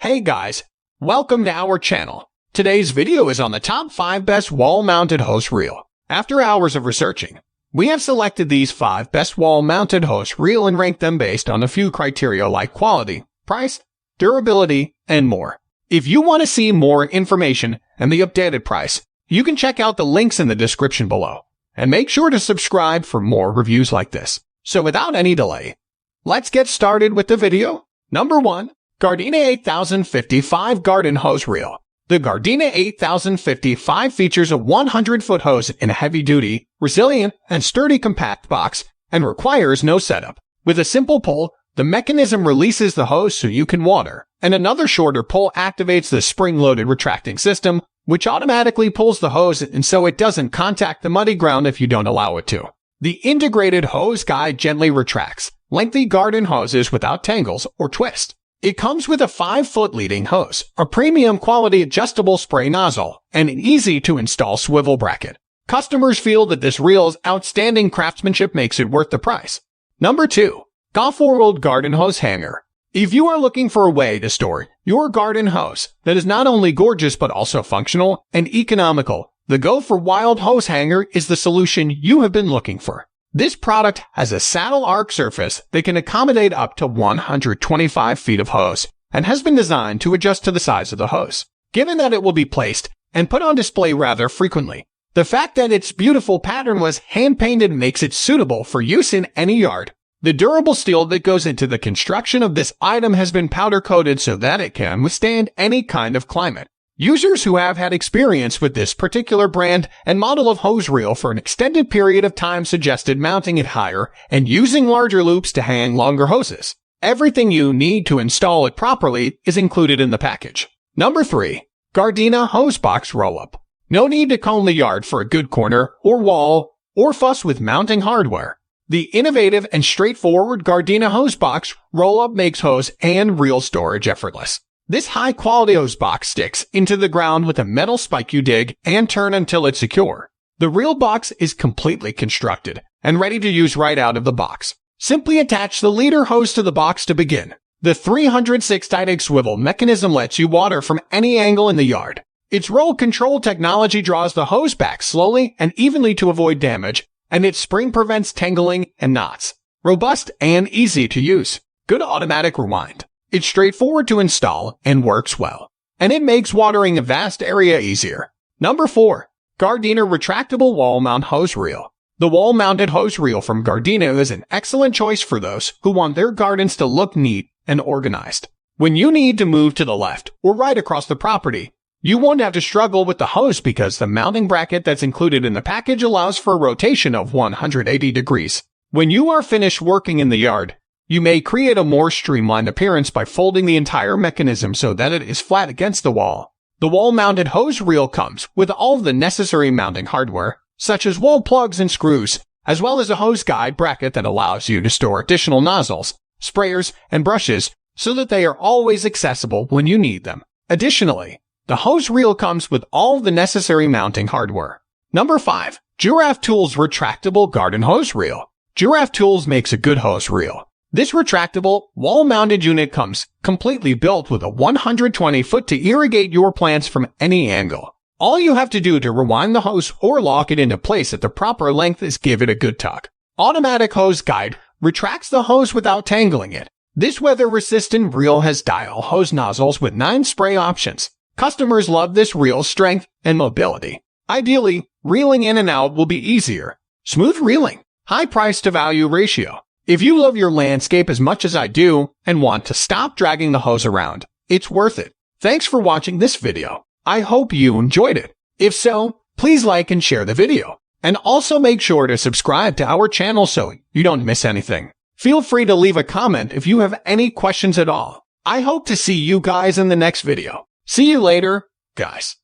Hey guys, welcome to our channel. Today's video is on the top 5 best wall-mounted hose reel. After hours of researching, we have selected these 5 best wall-mounted hose reel and ranked them based on a few criteria like quality, price, durability, and more. If you want to see more information and the updated price, you can check out the links in the description below. And make sure to subscribe for more reviews like this. So without any delay, let's get started with the video. Number 1. Gardena 8055 Garden Hose Reel. The Gardena 8055 features a 100-foot hose in a heavy-duty, resilient, and sturdy compact box and requires no setup. With a simple pull, the mechanism releases the hose so you can water, and another shorter pull activates the spring-loaded retracting system, which automatically pulls the hose and so it doesn't contact the muddy ground if you don't allow it to. The integrated hose guide gently retracts lengthy garden hoses without tangles or twist. It comes with a 5-foot leading hose, a premium quality adjustable spray nozzle, and an easy-to-install swivel bracket. Customers feel that this reel's outstanding craftsmanship makes it worth the price. Number 2. GOFORWILD Garden Hose Hanger. If you are looking for a way to store your garden hose that is not only gorgeous but also functional and economical, the GOFORWILD Hose Hanger is the solution you have been looking for. This product has a saddle arc surface that can accommodate up to 125 feet of hose and has been designed to adjust to the size of the hose. Given that it will be placed and put on display rather frequently, the fact that its beautiful pattern was hand-painted makes it suitable for use in any yard. The durable steel that goes into the construction of this item has been powder-coated so that it can withstand any kind of climate. Users who have had experience with this particular brand and model of hose reel for an extended period of time suggested mounting it higher and using larger loops to hang longer hoses. Everything you need to install it properly is included in the package. Number 3. Gardena Hose Box Rollup. No need to comb the yard for a good corner or wall or fuss with mounting hardware. The innovative and straightforward Gardena Hose Box Rollup makes hose and reel storage effortless. This high-quality hose box sticks into the ground with a metal spike you dig and turn until it's secure. The reel box is completely constructed and ready to use right out of the box. Simply attach the leader hose to the box to begin. The 306-digit swivel mechanism lets you water from any angle in the yard. Its roll control technology draws the hose back slowly and evenly to avoid damage, and its spring prevents tangling and knots. Robust and easy to use. Good automatic rewind. It's straightforward to install and works well. And it makes watering a vast area easier. Number 4. Gardena Retractable Wall Mount Hose Reel. The wall-mounted hose reel from Gardena is an excellent choice for those who want their gardens to look neat and organized. When you need to move to the left or right across the property, you won't have to struggle with the hose because the mounting bracket that's included in the package allows for a rotation of 180 degrees. When you are finished working in the yard, you may create a more streamlined appearance by folding the entire mechanism so that it is flat against the wall. The wall-mounted hose reel comes with all of the necessary mounting hardware, such as wall plugs and screws, as well as a hose guide bracket that allows you to store additional nozzles, sprayers, and brushes so that they are always accessible when you need them. Additionally, the hose reel comes with all of the necessary mounting hardware. Number 5. Giraffe Tools Retractable Garden Hose Reel. Giraffe Tools makes a good hose reel. This retractable, wall-mounted unit comes completely built with a 120-foot to irrigate your plants from any angle. All you have to do to rewind the hose or lock it into place at the proper length is give it a good tug. Automatic hose guide retracts the hose without tangling it. This weather-resistant reel has dial hose nozzles with 9 spray options. Customers love this reel's strength and mobility. Ideally, reeling in and out will be easier. Smooth reeling. High price-to-value ratio. If you love your landscape as much as I do and want to stop dragging the hose around, it's worth it. Thanks for watching this video. I hope you enjoyed it. If so, please like and share the video. And also make sure to subscribe to our channel so you don't miss anything. Feel free to leave a comment if you have any questions at all. I hope to see you guys in the next video. See you later, guys.